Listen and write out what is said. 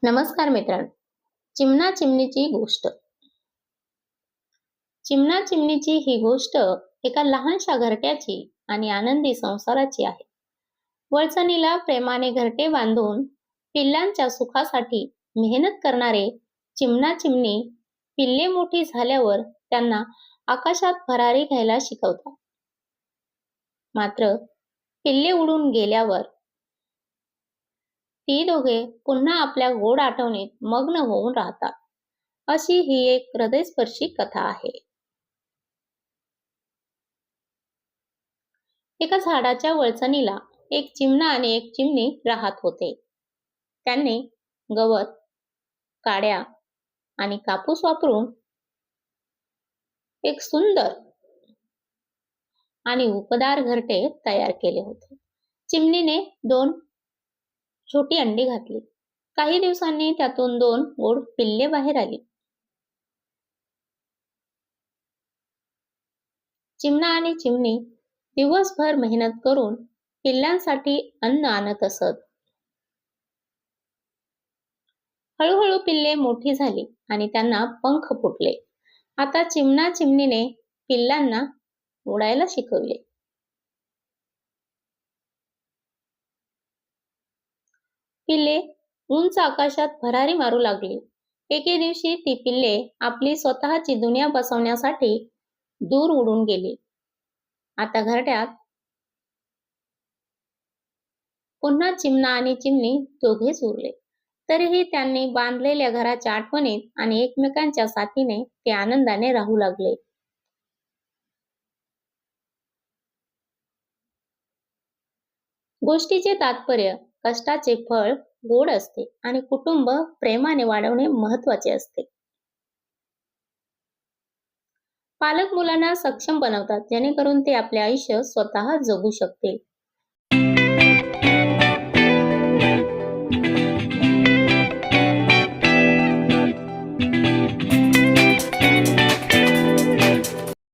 नमस्कार मित्रांनो. चिमणा चिमणीची गोष्ट. चिमणा चिमणीची ही गोष्ट एका लहानशा घरट्याची आणि आनंदी संसाराची आहे. वळसणीला प्रेमाने घरटे बांधून पिल्लांच्या सुखासाठी मेहनत करणारे चिमणा चिमणी पिल्ले मोठी झाल्यावर त्यांना आकाशात भरारी घ्यायला शिकवतात. मात्र पिल्ले उडून गेल्यावर ती दोघे पुन्हा आपल्या गोड आठवणीत मग्न होऊन राहतात. अशी ही एक हृदयस्पर्शी कथा आहे. एका झाडाच्या वळसणीला एक चिमणा आणि एक चिमणी राहत होते. त्यांनी गवत, काड्या आणि कापूस वापरून एक सुंदर आणि उबदार घरटे तयार केले होते. चिमणीने 2 छोटी अंडी घातली. काही दिवसांनी त्यातून 2 गोड पिल्ले बाहेर आली. चिमणा आणि चिमणी दिवसभर मेहनत करून पिल्लांसाठी अन्न आणत असत. हळूहळू पिल्ले मोठी झाली आणि त्यांना पंख फुटले. आता चिमणा चिमणीने पिल्लांना उडायला शिकवले. पिल्ले उंच आकाशात भरारी मारू लागली. एके दिवशी ती पिल्ले आपली स्वतःची दुनिया बसवण्यासाठी दूर उडून गेली. आता घरट्यात पुन्हा चिमणा आणि चिमणी दोघेच उरले. तरीही त्यांनी बांधलेल्या घराच्या आठवणीत आणि एकमेकांच्या साथीने ते आनंदाने राहू लागले. गोष्टीचे तात्पर्य: कष्टाचे फळ गोड असते आणि कुटुंब प्रेमाने वाढवणे महत्वाचे असते. पालक मुलांना सक्षम बनवतात जेणेकरून ते आपले आयुष्य स्वतः जगू शकतील.